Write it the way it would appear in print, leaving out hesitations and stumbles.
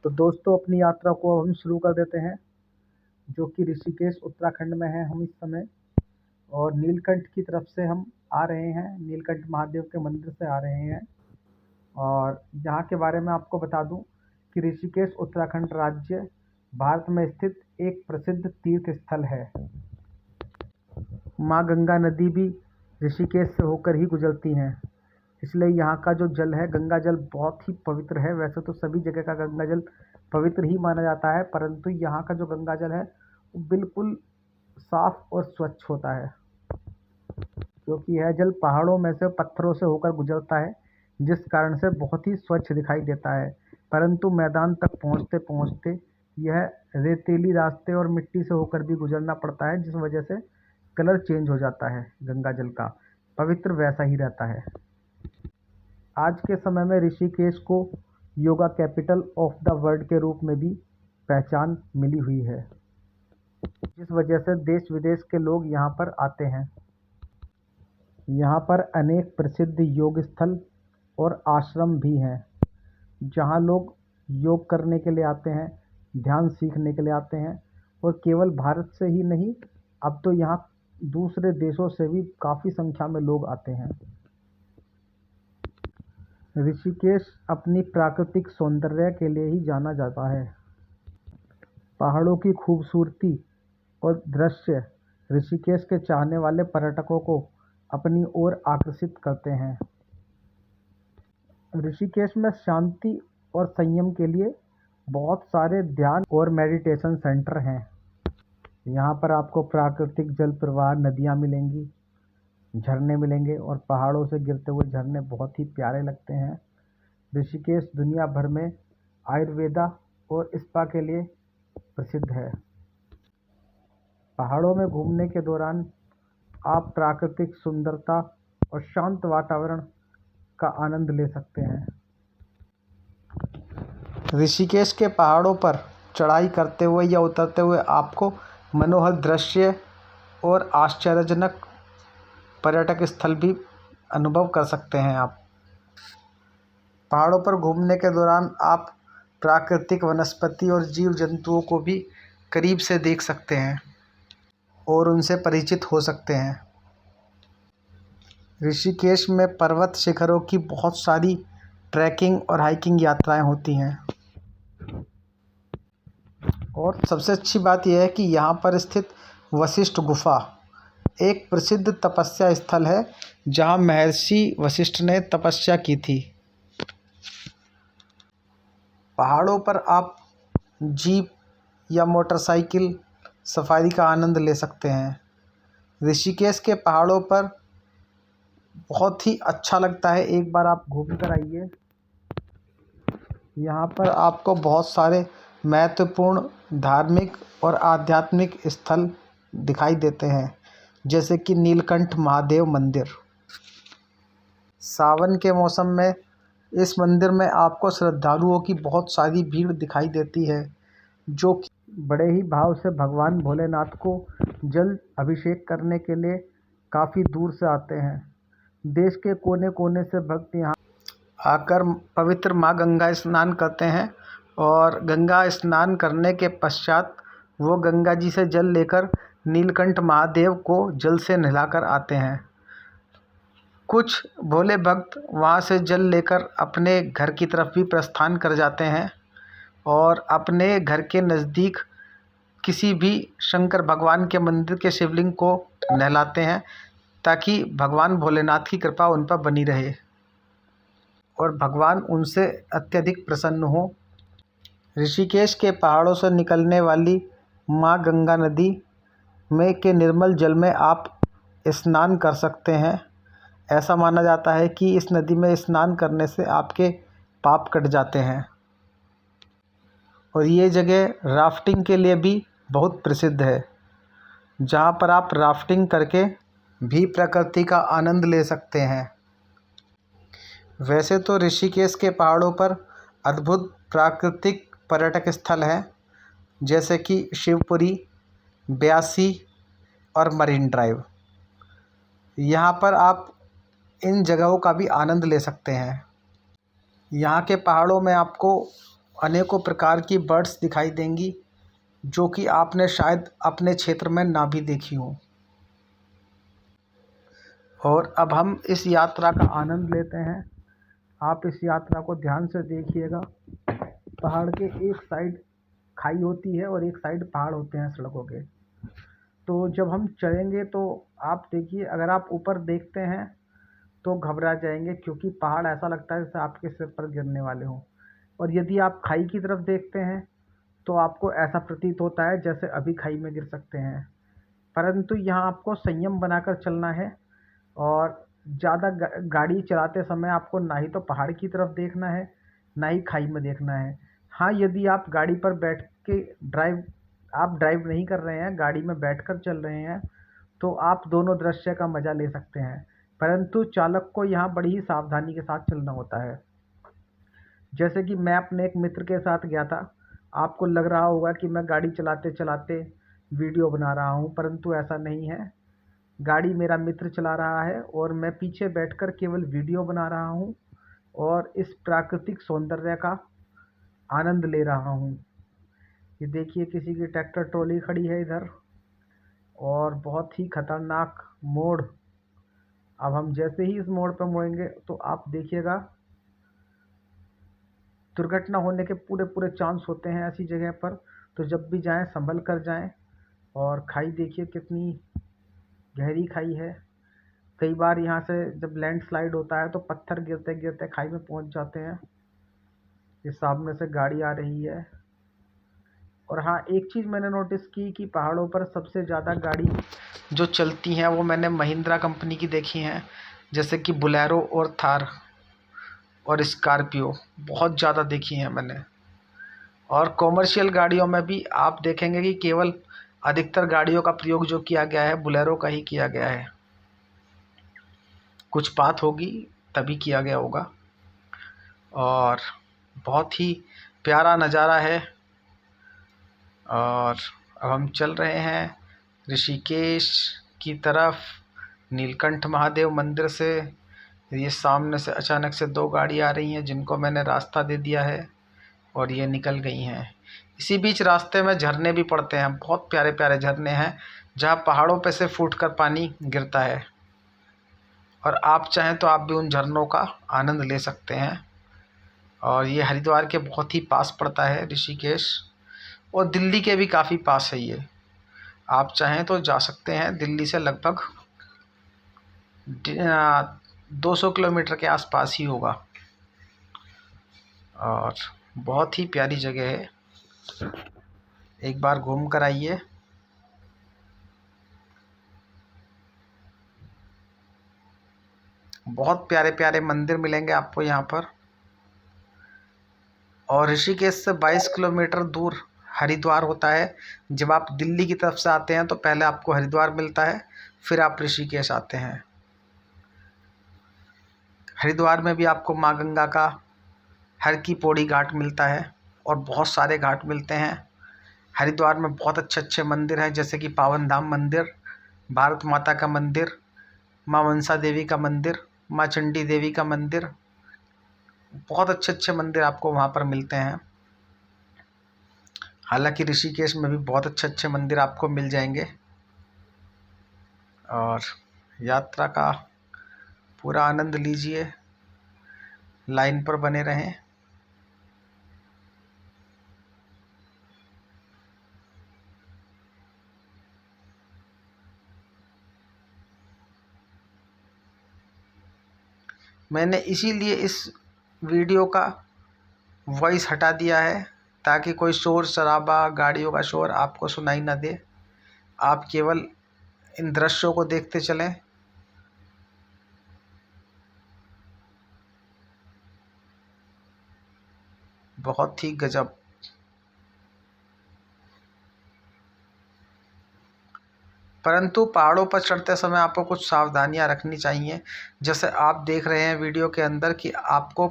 तो दोस्तों अपनी यात्रा को हम शुरू कर देते हैं, जो कि ऋषिकेश उत्तराखंड में है हम इस समय। और नीलकंठ की तरफ से हम आ रहे हैं, नीलकंठ महादेव के मंदिर से आ रहे हैं। और यहाँ के बारे में आपको बता दूं कि ऋषिकेश उत्तराखंड राज्य भारत में स्थित एक प्रसिद्ध तीर्थ स्थल है। माँ गंगा नदी भी ऋषिकेश से होकर ही गुजरती हैं, इसलिए यहाँ का जो जल है, गंगा जल, बहुत ही पवित्र है। वैसे तो सभी जगह का गंगा जल पवित्र ही माना जाता है, परंतु यहाँ का जो गंगा जल है वो बिल्कुल साफ और स्वच्छ होता है, क्योंकि यह जल पहाड़ों में से पत्थरों से होकर गुजरता है, जिस कारण से बहुत ही स्वच्छ दिखाई देता है। परंतु मैदान तक पहुँचते पहुँचते यह रेतीली रास्ते और मिट्टी से होकर भी गुजरना पड़ता है, जिस वजह से कलर चेंज हो जाता है गंगा जल का। पवित्र वैसा ही रहता है। आज के समय में ऋषिकेश को yoga capital of the world के रूप में भी पहचान मिली हुई है, जिस वजह से देश विदेश के लोग यहाँ पर आते हैं। यहाँ पर अनेक प्रसिद्ध योग स्थल और आश्रम भी हैं, जहाँ लोग योग करने के लिए आते हैं, ध्यान सीखने के लिए आते हैं। और केवल भारत से ही नहीं, अब तो यहाँ दूसरे देशों से भी काफ़ी संख्या में लोग आते हैं। ऋषिकेश अपनी प्राकृतिक सौंदर्य के लिए ही जाना जाता है। पहाड़ों की खूबसूरती और दृश्य ऋषिकेश के चाहने वाले पर्यटकों को अपनी ओर आकर्षित करते हैं। ऋषिकेश में शांति और संयम के लिए बहुत सारे ध्यान और मेडिटेशन सेंटर हैं। यहाँ पर आपको प्राकृतिक जल प्रवाह, नदियाँ मिलेंगी, झरने मिलेंगे, और पहाड़ों से गिरते हुए झरने बहुत ही प्यारे लगते हैं। ऋषिकेश दुनिया भर में आयुर्वेदा और स्पा के लिए प्रसिद्ध है। पहाड़ों में घूमने के दौरान आप प्राकृतिक सुंदरता और शांत वातावरण का आनंद ले सकते हैं। ऋषिकेश के पहाड़ों पर चढ़ाई करते हुए या उतरते हुए आपको मनोहर दृश्य और आश्चर्यजनक पर्यटक स्थल भी अनुभव कर सकते हैं आप। पहाड़ों पर घूमने के दौरान आप प्राकृतिक वनस्पति और जीव जंतुओं को भी करीब से देख सकते हैं और उनसे परिचित हो सकते हैं। ऋषिकेश में पर्वत शिखरों की बहुत सारी ट्रैकिंग और हाइकिंग यात्राएं होती हैं। और सबसे अच्छी बात यह है कि यहाँ पर स्थित वशिष्ठ गुफा एक प्रसिद्ध तपस्या स्थल है, जहाँ महर्षि वशिष्ठ ने तपस्या की थी। पहाड़ों पर आप जीप या मोटरसाइकिल सफारी का आनंद ले सकते हैं। ऋषिकेश के पहाड़ों पर बहुत ही अच्छा लगता है, एक बार आप घूम कर आइए। यहाँ पर आपको बहुत सारे महत्वपूर्ण धार्मिक और आध्यात्मिक स्थल दिखाई देते हैं, जैसे कि नीलकंठ महादेव मंदिर। सावन के मौसम में इस मंदिर में आपको श्रद्धालुओं की बहुत सारी भीड़ दिखाई देती है, जो कि बड़े ही भाव से भगवान भोलेनाथ को जल अभिषेक करने के लिए काफ़ी दूर से आते हैं। देश के कोने कोने से भक्त यहाँ आकर पवित्र माँ गंगा स्नान करते हैं, और गंगा स्नान करने के पश्चात वो गंगा जी से जल लेकर नीलकंठ महादेव को जल से नहलाकर आते हैं। कुछ भोले भक्त वहाँ से जल लेकर अपने घर की तरफ भी प्रस्थान कर जाते हैं और अपने घर के नज़दीक किसी भी शंकर भगवान के मंदिर के शिवलिंग को नहलाते हैं, ताकि भगवान भोलेनाथ की कृपा उन पर बनी रहे और भगवान उनसे अत्यधिक प्रसन्न हो। ऋषिकेश के पहाड़ों से निकलने वाली माँ गंगा नदी में के निर्मल जल में आप स्नान कर सकते हैं। ऐसा माना जाता है कि इस नदी में स्नान करने से आपके पाप कट जाते हैं। और ये जगह राफ्टिंग के लिए भी बहुत प्रसिद्ध है, जहाँ पर आप राफ्टिंग करके भी प्रकृति का आनंद ले सकते हैं। वैसे तो ऋषिकेश के पहाड़ों पर अद्भुत प्राकृतिक पर्यटक स्थल हैं, जैसे कि शिवपुरी, ब्यासी और मरीन ड्राइव। यहाँ पर आप इन जगहों का भी आनंद ले सकते हैं। यहाँ के पहाड़ों में आपको अनेकों प्रकार की बर्ड्स दिखाई देंगी जो कि आपने शायद अपने क्षेत्र में ना भी देखी हो। और अब हम इस यात्रा का आनंद लेते हैं। आप इस यात्रा को ध्यान से देखिएगा। पहाड़ के एक साइड खाई होती है और एक साइड पहाड़ होते हैं सड़कों के। तो जब हम चढ़ेंगे तो आप देखिए, अगर आप ऊपर देखते हैं तो घबरा जाएंगे, क्योंकि पहाड़ ऐसा लगता है जैसे आपके सिर पर गिरने वाले हों। और यदि आप खाई की तरफ देखते हैं तो आपको ऐसा प्रतीत होता है जैसे अभी खाई में गिर सकते हैं। परंतु यहाँ आपको संयम बनाकर चलना है और ज़्यादा गाड़ी चलाते समय आपको ना ही तो पहाड़ की तरफ देखना है, ना ही खाई में देखना है। हाँ, यदि आप गाड़ी पर बैठ के आप ड्राइव नहीं कर रहे हैं, गाड़ी में बैठकर चल रहे हैं, तो आप दोनों दृश्य का मज़ा ले सकते हैं। परंतु चालक को यहाँ बड़ी ही सावधानी के साथ चलना होता है। जैसे कि मैं अपने एक मित्र के साथ गया था। आपको लग रहा होगा कि मैं गाड़ी चलाते चलाते वीडियो बना रहा हूँ, परंतु ऐसा नहीं है। गाड़ी मेरा मित्र चला रहा है और मैं पीछे बैठकर केवल वीडियो बना रहा हूँ और इस प्राकृतिक सौंदर्य का आनंद ले रहा हूँ। ये देखिए, किसी की ट्रैक्टर ट्रॉली खड़ी है इधर और बहुत ही खतरनाक मोड़। अब हम जैसे ही इस मोड़ पर मुड़ेंगे तो आप देखिएगा, दुर्घटना होने के पूरे पूरे चांस होते हैं ऐसी जगह पर। तो जब भी जाएं संभल कर जाएं। और खाई देखिए कितनी गहरी खाई है। कई बार यहाँ से जब लैंडस्लाइड होता है तो पत्थर गिरते गिरते खाई में पहुँच जाते हैं। ये सामने से गाड़ी आ रही है। और हाँ, एक चीज़ मैंने नोटिस की कि पहाड़ों पर सबसे ज़्यादा गाड़ी जो चलती हैं वो मैंने महिंद्रा कंपनी की देखी हैं, जैसे कि बुलेरो और थार और स्कॉर्पियो बहुत ज़्यादा देखी हैं मैंने। और कॉमर्शियल गाड़ियों में भी आप देखेंगे कि केवल अधिकतर गाड़ियों का प्रयोग जो किया गया है बुलेरो का ही किया गया है। कुछ बात होगी तभी किया गया होगा। और बहुत ही प्यारा नज़ारा है। और अब हम चल रहे हैं ऋषिकेश की तरफ, नीलकंठ महादेव मंदिर से। ये सामने से अचानक से दो गाड़ी आ रही हैं जिनको मैंने रास्ता दे दिया है और ये निकल गई हैं। इसी बीच रास्ते में झरने भी पड़ते हैं, बहुत प्यारे प्यारे झरने हैं जहाँ पहाड़ों पे से फूटकर पानी गिरता है। और आप चाहें तो आप भी उन झरनों का आनंद ले सकते हैं। और ये हरिद्वार के बहुत ही पास पड़ता है ऋषिकेश, और दिल्ली के भी काफ़ी पास है ये। आप चाहें तो जा सकते हैं। दिल्ली से लगभग 200 किलोमीटर के आसपास ही होगा। और बहुत ही प्यारी जगह है, एक बार घूम कर आइए। बहुत प्यारे प्यारे मंदिर मिलेंगे आपको यहाँ पर। और ऋषिकेश से 22 किलोमीटर दूर हरिद्वार होता है। जब आप दिल्ली की तरफ से आते हैं तो पहले आपको हरिद्वार मिलता है, फिर आप ऋषिकेश आते हैं। हरिद्वार में भी आपको माँ गंगा का हर की पौड़ी घाट मिलता है और बहुत सारे घाट मिलते हैं। हरिद्वार में बहुत अच्छे अच्छे मंदिर हैं, जैसे कि पावन धाम मंदिर, भारत माता का मंदिर, माँ मनसा देवी का मंदिर, माँ चंडी देवी का मंदिर। बहुत अच्छे अच्छे मंदिर आपको वहाँ पर मिलते हैं। हालांकि ऋषिकेश में भी बहुत अच्छे अच्छे मंदिर आपको मिल जाएंगे। और यात्रा का पूरा आनंद लीजिए, लाइन पर बने रहें। मैंने इसीलिए इस वीडियो का वॉइस हटा दिया है ताकि कोई शोर शराबा, गाड़ियों का शोर आपको सुनाई ना दे। आप केवल इन दृश्यों को देखते चलें। बहुत ही गजब। परंतु पहाड़ों पर चढ़ते समय आपको कुछ सावधानियां रखनी चाहिए। जैसे आप देख रहे हैं वीडियो के अंदर कि आपको